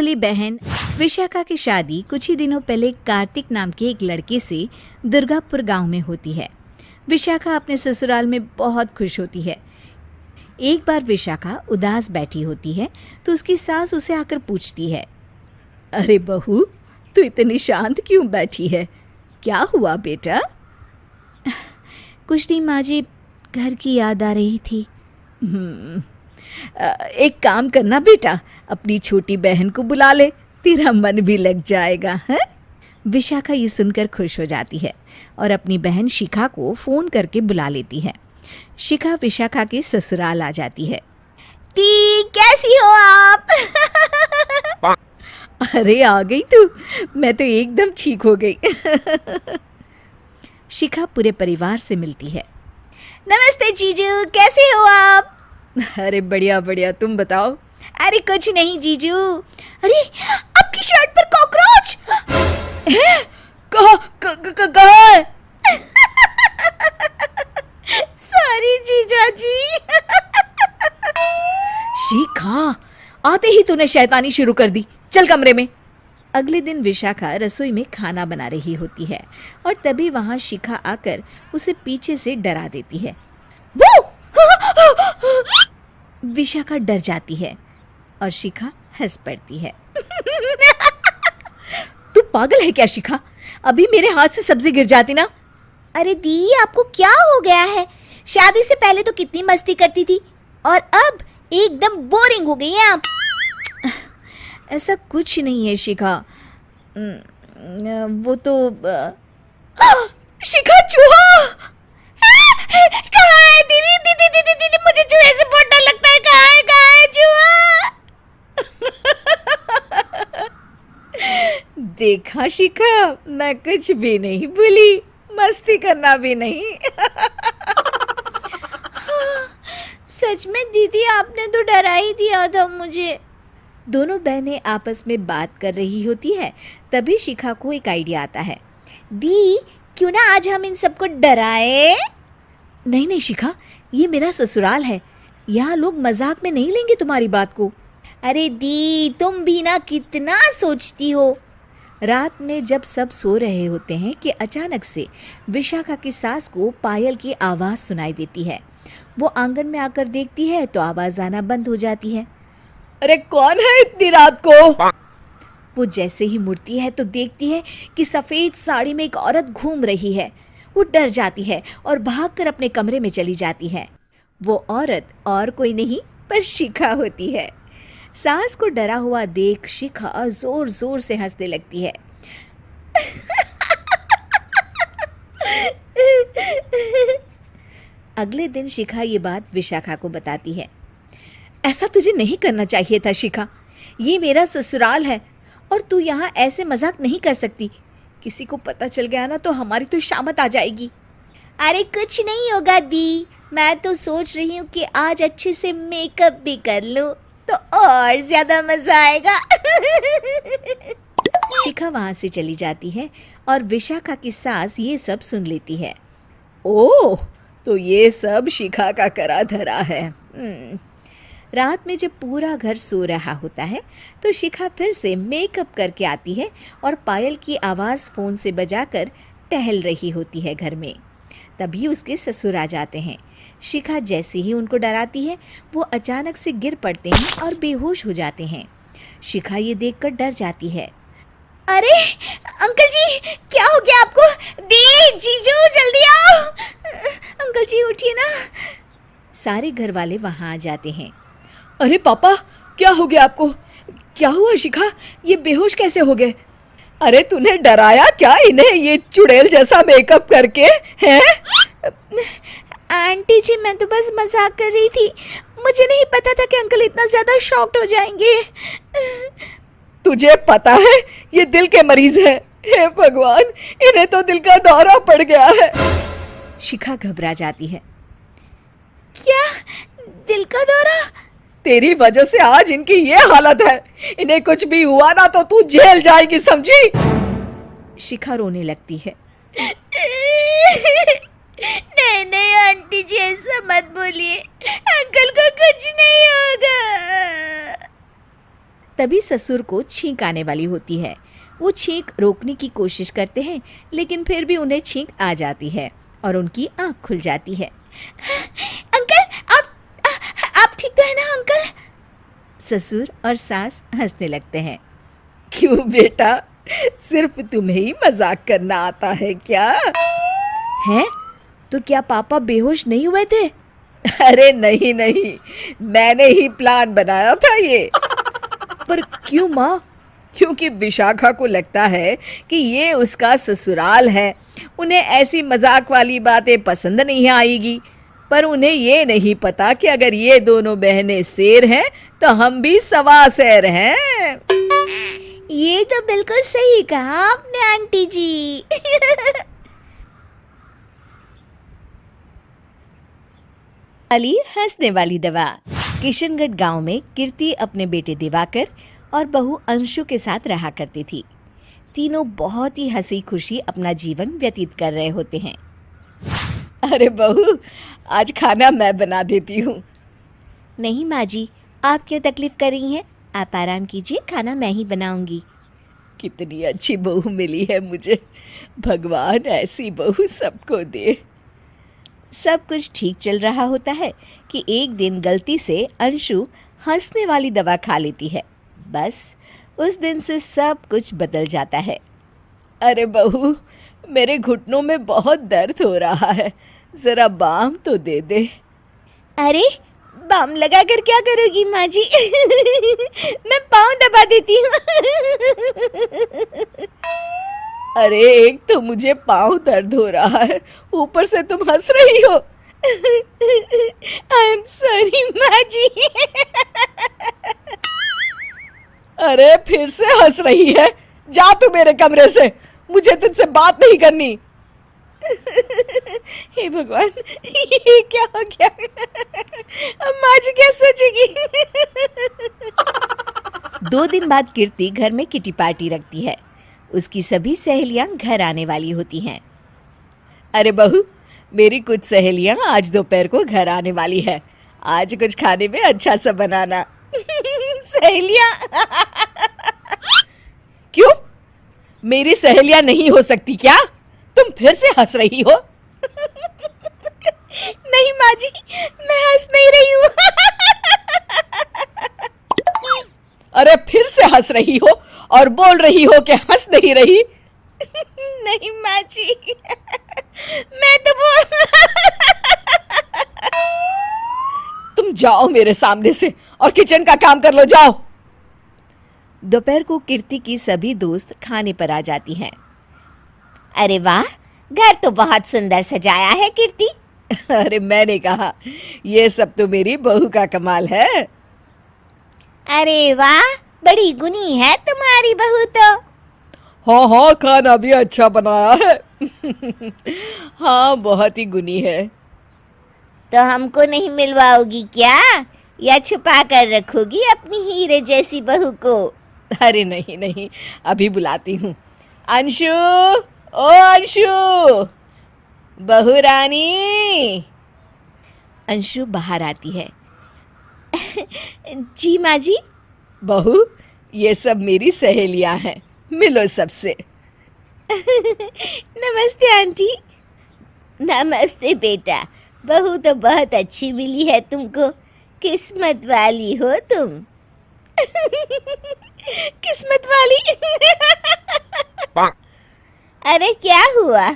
वाली बहन विशाखा की शादी कुछ ही दिनों पहले कार्तिक नाम के एक लड़के से दुर्गापुर गांव में होती है। विशाखा अपने ससुराल में बहुत खुश होती है। एक बार विशाखा उदास बैठी होती है तो उसकी सास उसे आकर पूछती है, अरे बहू, तू इतनी शांत क्यों बैठी है? क्या हुआ बेटा? कुछ नहीं माँ जी, घर की याद आ रही थी। एक काम करना बेटा, अपनी छोटी बहन को बुला ले, तेरा मन भी लग जाएगा है। विशाखा ये सुनकर खुश हो जाती है और अपनी बहन शिखा को फ़ोन करके बुला लेती है। शिखा विशाखा के ससुराल आ जाती है। ती, कैसी हो आप? अरे आ गई तू, मैं तो एकदम ठीक हो गई। शिखा पूरे परिवार से मिलती है। नमस्ते जीजू, कैसे हो आप? अरे बढ़िया बढ़िया, तुम बताओ। अरे कुछ नहीं जीजू। अरे आपकी शर्ट पर कॉकरोच है? कहाँ है? सॉरी जीजा जी। शिखा, आते ही तूने शैतानी शुरू कर दी, चल कमरे में। अगले दिन विशाखा रसोई में खाना बना रही होती है और तभी वहां शिखा आकर उसे पीछे से डरा देती है। वो! विशाखा डर जाती है और शिखा हंस पड़ती है। तू पागल है क्या शिखा? अभी मेरे हाथ से सब्जी गिर जाती ना। अरे दी, आपको क्या हो गया है? शादी से पहले तो कितनी मस्ती करती थी और अब एकदम बोरिंग हो गई है आप। ऐसा कुछ नहीं है शिखा, वो तो शिखा, चूहा कहाँ है? दीदी दीदी दीदी दीदी, मुझे चूहे से बहुत डर लगता है। कहाँ है चूहा? देखा शिखा, मैं कुछ भी नहीं भूली, मस्ती करना भी नहीं। सच में दीदी, आपने तो डरा ही दिया था मुझे। दोनों बहनें आपस में बात कर रही होती है। तभी शिखा को एक आइडिया आता है। दी, क्यों ना आज हम इन सबको डराए? नहीं नहीं शिखा, ये मेरा ससुराल है, यहाँ लोग मजाक में नहीं लेंगे तुम्हारी बात को। अरे दी, तुम भी ना कितना सोचती हो। रात में जब सब सो रहे होते हैं कि अचानक से विशाखा की सास को पायल की आवाज़ सुनाई देती है। वो आंगन में आकर देखती है तो आवाज़ आना बंद हो जाती है। अरे कौन है इतनी रात को? वो जैसे ही मुड़ती है तो देखती है कि सफ़ेद साड़ी में एक औरत घूम रही है। वो डर जाती है और भागकर अपने कमरे में चली जाती है। वो औरत और कोई नहीं पर शिखा होती है। सास को डरा हुआ देख शिखा जोर जोर से हंसने लगती है। अगले दिन शिखा ये बात विशाखा को बताती है। ऐसा तुझे नहीं करना चाहिए था शिखा, ये मेरा ससुराल है और तू यहाँ ऐसे मजाक नहीं कर सकती। किसी को पता चल गया ना तो हमारी तो शामत आ जाएगी। अरे कुछ नहीं होगा दी, मैं तो सोच रही हूँ कि आज अच्छे से मेकअप भी कर लूँ तो और ज्यादा मजा आएगा। शिखा वहाँ से चली जाती है और विशाखा की सास ये सब सुन लेती है। ओह, तो ये सब शिखा का करा धरा है। रात में जब पूरा घर सो रहा होता है तो शिखा फिर से मेकअप करके आती है और पायल की आवाज़ फ़ोन से बजाकर टहल रही होती है घर में। तभी उसके ससुर आ जाते हैं। शिखा जैसे ही उनको डराती है वो अचानक से गिर पड़ते हैं और बेहोश हो जाते हैं। शिखा ये देखकर डर जाती है। अरे अंकल जी, क्या हो गया आपको? दी, जीजू, जल्दी आओ। अंकल जी उठिए ना। सारे घर वाले वहाँ आ जाते हैं। अरे पापा, क्या हो गया आपको? क्या हुआ शिखा, ये बेहोश कैसे हो गए? अरे तूने डराया क्या इन्हें ये चुड़ैल जैसा मेकअप करके हैं? आंटी जी, मैं तो बस मजाक कर रही थी, मुझे नहीं पता था कि अंकल इतना ज्यादा शॉक्ड हो जाएंगे। तुझे पता है ये दिल के मरीज हैं। हे भगवान, इन्हें तो दिल का दौरा पड़ गया है। शिखा घबरा जाती है। क्या दिल का दौरा? तेरी वजह से आज इनकी ये हालत है। इन्हें कुछ भी हुआ ना तो तू जेल जाएगी, समझी? शिखा रोने लगती है। नहीं नहीं आंटी जी, ऐसा मत बोलिए, अंकल को कुछ नहीं होगा। तभी ससुर को छींक आने वाली होती है। वो छींक रोकने की कोशिश करते हैं, लेकिन फिर भी उन्हें छींक आ जाती है और उनकी आंख खुल जाती है। अंकल, आप ठीक तो है ना अंकल? ससुर और सास हंसने लगते हैं। क्यों बेटा, सिर्फ तुम्हें ही मजाक करना आता है क्या? है तो क्या पापा बेहोश नहीं हुए थे? अरे नहीं नहीं, मैंने ही प्लान बनाया था ये। पर क्यों माँ? क्योंकि विशाखा को लगता है कि ये उसका ससुराल है, उन्हें ऐसी मजाक वाली बातें पसंद नहीं आएगी। पर उन्हें ये नहीं पता कि अगर ये दोनों बहनें शेर हैं तो हम भी सवा शेर हैं। ये तो बिल्कुल सही कहा आपने आंटी जी। वाली हंसने वाली दवा। किशनगढ़ गांव में कीर्ति अपने बेटे दिवाकर और बहू अंशु के साथ रहा करती थी। तीनों बहुत ही हंसी खुशी अपना जीवन व्यतीत कर रहे होते हैं। अरे बहू, आज खाना मैं बना देती हूँ। नहीं माँ जी, आप क्यों तकलीफ कर रही हैं? आप आराम कीजिए, खाना मैं ही बनाऊंगी। कितनी अच्छी बहू मिली है मुझे, भगवान ऐसी बहू सबको दे। सब कुछ ठीक चल रहा होता है कि एक दिन गलती से अंशु हंसने वाली दवा खा लेती है। बस उस दिन से सब कुछ बदल जाता है। अरे बहू, मेरे घुटनों में बहुत दर्द हो रहा है, जरा बाम तो दे दे। अरे बाम लगा कर क्या करोगी माँ जी? मैं पाँव दबा देती हूँ। अरे एक तो मुझे पाँव दर्द हो रहा है, ऊपर से तुम हंस रही हो। आई एम सॉरी माँ जी। अरे फिर से हंस रही है, जा तू मेरे कमरे से, मुझे तुझसे बात नहीं करनी। हे भगवान, ये क्या हो गया? अब माँ जी क्या सोचेगी? 2 दिन बाद कीर्ति घर में किटी पार्टी रखती है। उसकी सभी सहेलियां घर आने वाली होती हैं। अरे बहू, मेरी कुछ सहेलियां आज दोपहर को घर आने वाली है, आज कुछ खाने में अच्छा सा बनाना। सहेलियां? क्यों, मेरी सहेलियां नहीं हो सकती क्या? तुम फिर से हंस रही हो। नहीं माँ जी, मैं हंस नहीं रही हूँ। अरे फिर से हंस रही हो और बोल रही हो कि हंस नहीं रही। नहीं माँ जी, मैं तो वो। तुम जाओ मेरे सामने से और किचन का काम कर लो, जाओ। दोपहर को कीर्ति की सभी दोस्त खाने पर आ जाती हैं। अरे वाह, घर तो बहुत सुंदर सजाया है कीर्ति। अरे मैंने कहा, ये सब तो मेरी बहू का कमाल है। अरे वाह, बड़ी गुनी है तुम्हारी बहू तो। हाँ हाँ, खाना भी अच्छा बनाया है। हाँ, बहुत ही गुनी है। तो हमको नहीं मिलवाओगी क्या, या छुपा कर रखोगी अपनी हीरे जैसी बहू को? अरे नहीं नहीं, अभी बुलाती हूँ। अंशु, ओ अंशु, बहू रानी। अंशु बाहर आती है। जी माँ जी। बहू, ये सब मेरी सहेलियां हैं, मिलो सबसे। नमस्ते आंटी। नमस्ते बेटा, बहू तो बहुत अच्छी मिली है तुमको, किस्मत वाली हो तुम। किस्मत वाली? अरे क्या हुआ?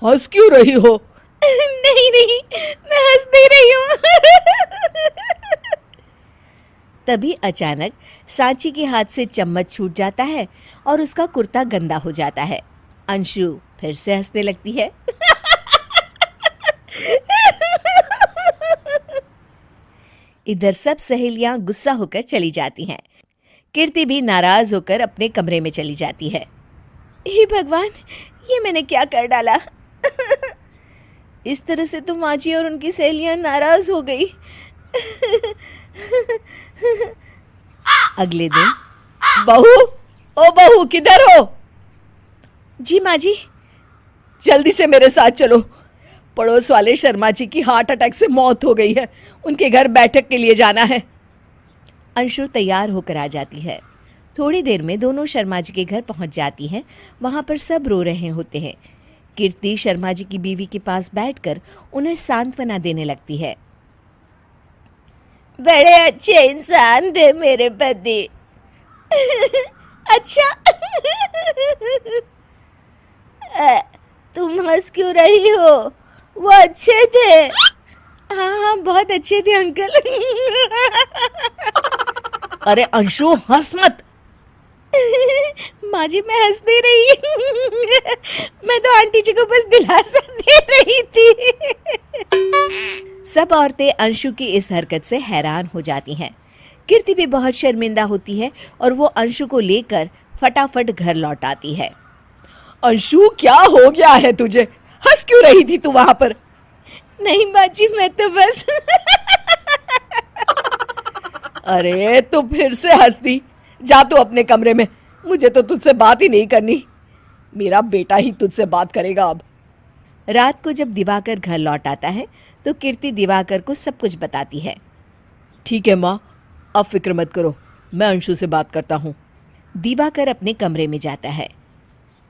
हंस क्यों रही हो? नहीं नहीं, मैं हंस नहीं रही हूँ। तभी अचानक सांची के हाथ से चम्मच छूट जाता है और उसका कुर्ता गंदा हो जाता है। अंशु फिर से हंसने लगती है। इधर सब सहेलियां गुस्सा होकर चली जाती हैं। कीर्ति भी नाराज होकर अपने कमरे में चली जाती है। हे भगवान, ये मैंने क्या कर डाला? इस तरह से तो माँ जी और उनकी सहेलियां नाराज हो गई। अगले दिन। बहू, ओ बहू, किधर हो? जी माँ जी। जल्दी से मेरे साथ चलो, पड़ोस वाले शर्मा जी की हार्ट अटैक से मौत हो गई है, उनके घर बैठक के लिए जाना है। अंशु तैयार होकर आ जाती है। थोड़ी देर में दोनों शर्मा जी के घर पहुंच जाती हैं। वहां पर सब रो रहे होते हैं। कीर्ति शर्मा जी की बीवी के पास बैठकर उन्हें सांत्वना देने लगती है। बड़े अच्छे इंसान थे मेरे पति। अच्छा। तुम हंस क्यों रही हो? वो अच्छे थे। हाँ हाँ, बहुत अच्छे थे अंकल। अरे अंशु, हंस मत। माँ जी, मैं हंस नहीं रही। मैं तो आंटी जी को बस दिलासा दे रही थी। सब औरतें अंशु की इस हरकत से हैरान हो जाती हैं। कीर्ति भी बहुत शर्मिंदा होती है और वो अंशु को लेकर फटाफट घर लौट आती है। अंशु, क्या हो गया है तुझे? हंस क्यों रही थी तू वहां पर? नहीं बाजी, मैं तो बस अरे तो फिर से हंस दी। जा तू अपने कमरे में, मुझे तो तुझसे बात ही नहीं करनी। मेरा बेटा ही तुझसे बात करेगा अब। रात को जब दिवाकर घर लौट आता है तो कीर्ति दिवाकर को सब कुछ बताती है। ठीक है माँ, अब फिक्र मत करो, मैं अंशु से बात करता हूँ। दिवाकर अपने कमरे में जाता है।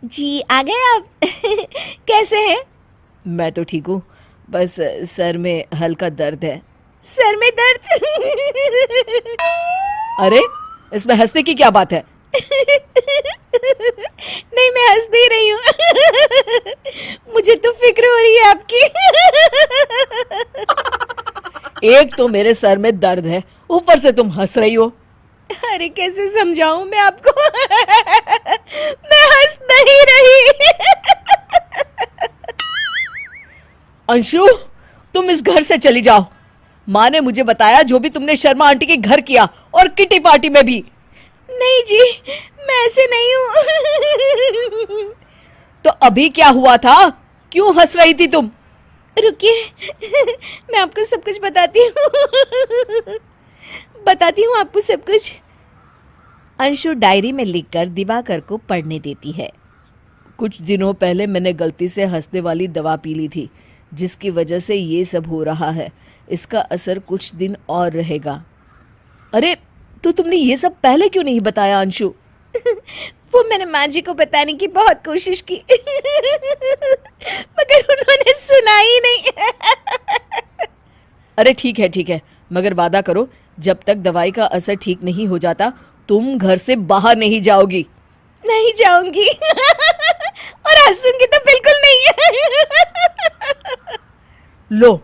जी आ गए आप? कैसे हैं? मैं तो ठीक हूँ, बस सर में हल्का दर्द है। सर में दर्द? अरे इसमें हंसने की क्या बात है? नहीं, मैं हंस नहीं रही हूँ। मुझे तो फिक्र हो रही है आपकी। एक तो मेरे सर में दर्द है, ऊपर से तुम हंस रही हो। अरे कैसे समझाऊं मैं आपको? मैं हंस नहीं रही। अंशु, तुम इस घर से चली जाओ। माँ ने मुझे बताया जो भी तुमने शर्मा आंटी के घर किया, और किटी पार्टी में भी। नहीं जी, मैं ऐसे नहीं हूँ। तो अभी क्या हुआ था? क्यों हंस रही थी तुम? रुकिए, मैं आपको सब कुछ बताती हूँ आपको सब कुछ। अंशु डायरी में लिखकर दिवाकर को पढ़ने देती है। कुछ दिनों पहले मैंने गलती से हंसने वाली दवा पी ली थी, जिसकी वजह से ये सब हो रहा है। इसका असर कुछ दिन और रहेगा। अरे तो तुमने ये सब पहले क्यों नहीं बताया अंशु? वो मैंने माँ जी को बताने की बहुत कोशिश की, मगर उन्होंने सुना ही नहीं। अरे ठीक है, मगर वादा करो, जब तक दवाई का असर ठीक नहीं हो जाता तुम घर से बाहर नहीं जाओगी। नहीं जाऊंगी। और हंसूंगी तो बिल्कुल नहीं। लो,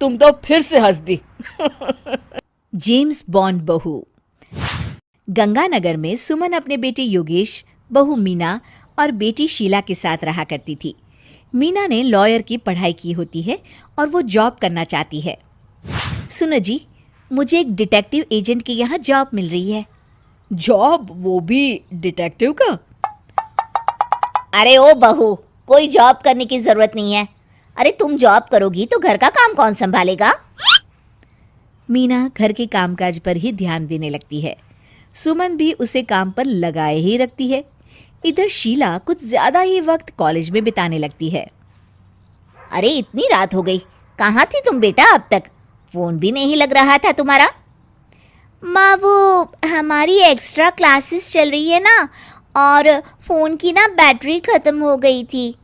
तुम तो फिर से हंस दी। जेम्स बॉन्ड बहू। गंगानगर में सुमन अपने बेटे योगेश, बहू मीना और बेटी शीला के साथ रहा करती थी। मीना ने लॉयर की पढ़ाई की होती है और वो जॉब करना चाहती है। सुनो जी, मुझे एक डिटेक्टिव एजेंट के यहाँ जॉब मिल रही है। जॉब? वो भी डिटेक्टिव का? अरे ओ बहू, कोई जॉब करने की जरूरत नहीं है। अरे तुम जॉब करोगी तो घर का काम कौन संभालेगा? मीना घर के कामकाज पर ही ध्यान देने लगती है। सुमन भी उसे काम पर लगाए ही रखती है। इधर शीला कुछ ज्यादा ही वक्त कॉलेज में बिताने लगती है। अरे इतनी रात हो गई, कहाँ थी तुम बेटा अब तक? फोन भी नहीं लग रहा था तुम्हारा। माँ, वो हमारी एक्स्ट्रा क्लासेस चल रही है ना, और फ़ोन की ना बैटरी ख़त्म हो गई थी।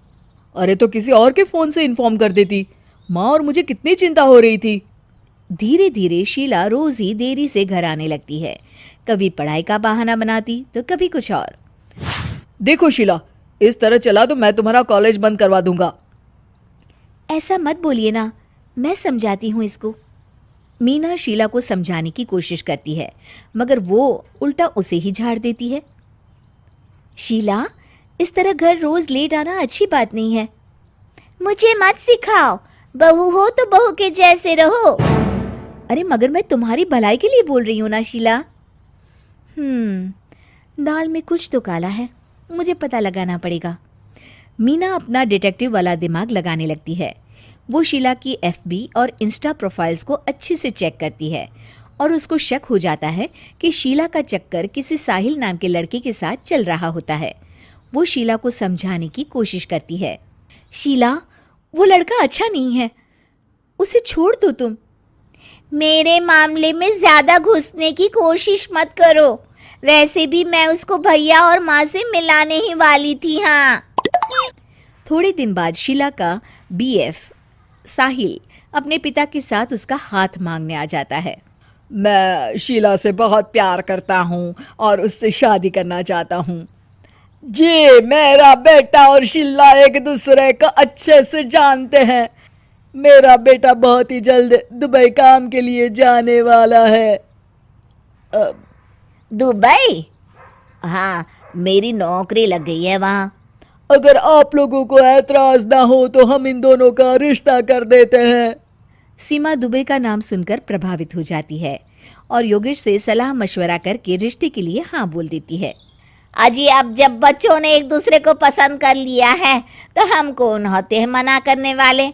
अरे तो किसी और के फोन से इन्फॉर्म कर देती। माँ और मुझे कितनी चिंता हो रही थी। धीरे धीरे शीला रोज ही देरी से घर आने लगती है। कभी पढ़ाई का बहाना बनाती तो कभी कुछ और। देखो शीला, इस तरह चला तो मैं तुम्हारा कॉलेज बंद करवा दूंगा। ऐसा मत बोलिए ना, मैं समझाती हूँ इसको। मीना शीला को समझाने की कोशिश करती है, मगर वो उल्टा उसे ही झाड़ देती है। शीला, इस तरह घर रोज लेट आना अच्छी बात नहीं है। मुझे मत सिखाओ, बहू हो तो बहू के जैसे रहो। अरे मगर मैं तुम्हारी भलाई के लिए बोल रही हूँ ना शीला। दाल में कुछ तो काला है, मुझे पता लगाना पड़ेगा। मीना अपना डिटेक्टिव वाला दिमाग लगाने लगती है। वो शीला की एफबी और इंस्टा प्रोफाइल्स को अच्छे से चेक करती है और उसको शक हो जाता है कि शीला का चक्कर किसी साहिल नाम के लड़के के साथ चल रहा होता है। वो शीला को समझाने की कोशिश करती है। शीला, वो लड़का अच्छा नहीं है, उसे छोड़ दो तुम। मेरे मामले में ज्यादा घुसने की कोशिश मत करो। वैसे भी मैं उसको भैया और माँ से मिलाने ही वाली थी। हाँ, थोड़े दिन बाद शीला का बीएफ साहिल अपने पिता के साथ उसका हाथ मांगने आ जाता है। मैं शीला से बहुत प्यार करता हूँ और उससे शादी करना चाहता हूँ। जी, मेरा बेटा और शीला एक दूसरे को अच्छे से जानते हैं। मेरा बेटा बहुत ही जल्द दुबई काम के लिए जाने वाला है। दुबई? हाँ, मेरी नौकरी लग गई है वहाँ। अगर आप लोगों को ऐतराज ना हो तो हम इन दोनों का रिश्ता कर देते हैं। सीमा दुबई का नाम सुनकर प्रभावित हो जाती है और योगेश से सलाह मशवरा करके रिश्ते के लिए हाँ बोल देती है। अजी, अब जब बच्चों ने एक दूसरे को पसंद कर लिया है तो हम कौन होते हैं मना करने वाले।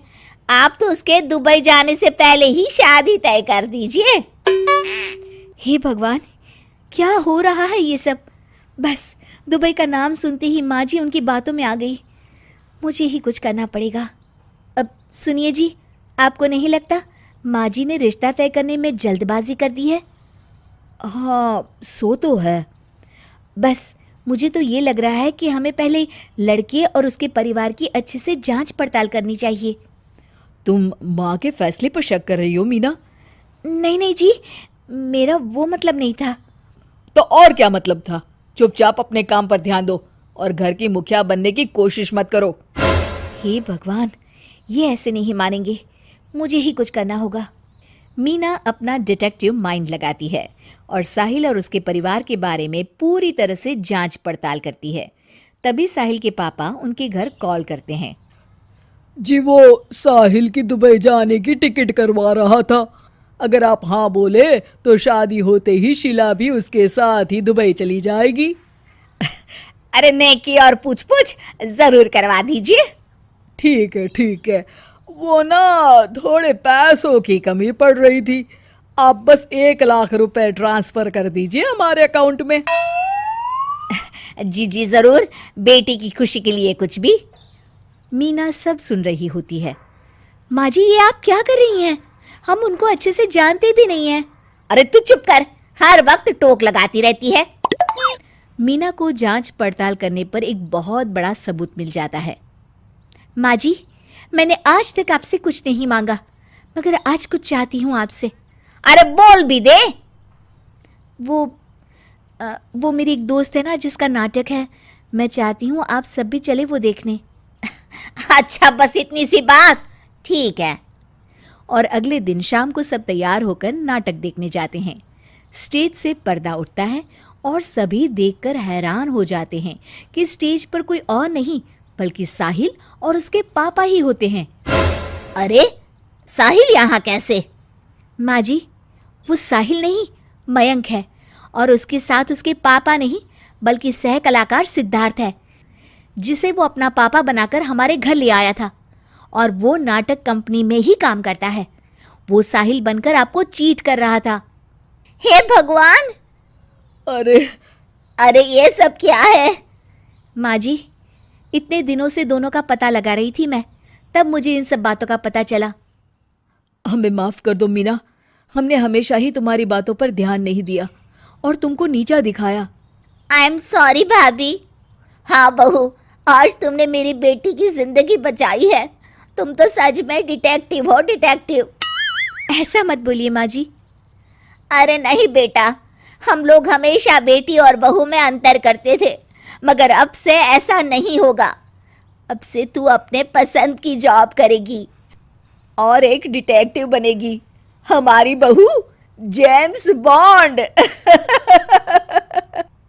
आप तो उसके दुबई जाने से पहले ही शादी तय कर दीजिए। हे भगवान, क्या हो रहा है ये सब। बस दुबई का नाम सुनते ही माँ जी उनकी बातों में आ गई। मुझे ही कुछ करना पड़ेगा। अब सुनिए जी, आपको नहीं लगता माँ जी ने रिश्ता तय करने में जल्दबाजी कर दी है? हाँ, सो तो है। बस मुझे तो ये लग रहा है कि हमें पहले लड़के और उसके परिवार की अच्छे से जांच पड़ताल करनी चाहिए। तुम माँ के फैसले पर शक कर रही हो मीना? नहीं नहीं जी, मेरा वो मतलब नहीं था। तो और क्या मतलब था? चुपचाप अपने काम पर ध्यान दो और घर की मुखिया बनने की कोशिश मत करो। हे भगवान, ये ऐसे नहीं मानेंगे। मुझे ही कुछ करना होगा। मीना अपना डिटेक्टिव माइंड लगाती है और साहिल और उसके परिवार के बारे में पूरी तरह से जांच पड़ताल करती है। तभी साहिल के पापा उनके घर कॉल करते हैं। जी, वो साहिल की दुबई जाने की टिकट करवा रहा था। अगर आप हाँ बोले तो शादी होते ही शीला भी उसके साथ ही दुबई चली जाएगी। अरे नेकी और पूछ पूछ जरूर करवा दीजिए। ठीक है, ठीक है। वो ना थोड़े पैसों की कमी पड़ रही थी। आप बस 1 लाख रुपए ट्रांसफर कर दीजिए हमारे अकाउंट में। जी जी जरूर, बेटी की खुशी के लिए कुछ भी। मीना सब सुन रही होती है। माँ जी, ये आप क्या कर रही हैं? हम उनको अच्छे से जानते भी नहीं हैं। अरे तू चुप कर, हर वक्त टोक लगाती रहती है। मीना को जांच पड़ताल करने पर एक बहुत बड़ा सबूत मिल जाता है। माँ जी, मैंने आज तक आपसे कुछ नहीं मांगा, मगर आज कुछ चाहती हूँ आपसे। अरे बोल भी दे। वो मेरी एक दोस्त है ना जिसका नाटक है, मैं चाहती हूँ आप सब भी चले वो देखने। अच्छा, बस इतनी सी बात? ठीक है। और अगले दिन शाम को सब तैयार होकर नाटक देखने जाते हैं। स्टेज से पर्दा उठता है और सभी देखकर हैरान हो जाते हैं कि स्टेज पर कोई और नहीं बल्कि साहिल और उसके पापा ही होते हैं। अरे साहिल यहाँ कैसे? माँ जी, वो साहिल नहीं, मयंक है और उसके साथ उसके पापा नहीं बल्कि सह कलाकार सिद्धार्थ है, जिसे वो अपना पापा बनाकर हमारे घर ले आया था और वो नाटक कंपनी में ही काम करता है। वो साहिल बनकर आपको चीट कर रहा था। हे भगवान! अरे ये सब क्या है? माँ जी, इतने दिनों से दोनों का पता लगा रही थी मैं, तब मुझे इन सब बातों का पता चला। हमें माफ कर दो मीना, हमने हमेशा ही तुम्हारी बातों पर ध्यान नहीं दिया और तुमको नीचा दिखाया। आई एम सॉरी भाभी। हाँ बहू, आज तुमने मेरी बेटी की जिंदगी बचाई है। तुम तो सच में डिटेक्टिव हो, डिटेक्टिव। ऐसा मत बोलिए माँ जी। अरे नहीं बेटा, हम लोग हमेशा बेटी और बहू में अंतर करते थे, मगर अब से ऐसा नहीं होगा। अब से तू अपने पसंद की जॉब करेगी और एक डिटेक्टिव बनेगी, हमारी बहू जेम्स बॉन्ड।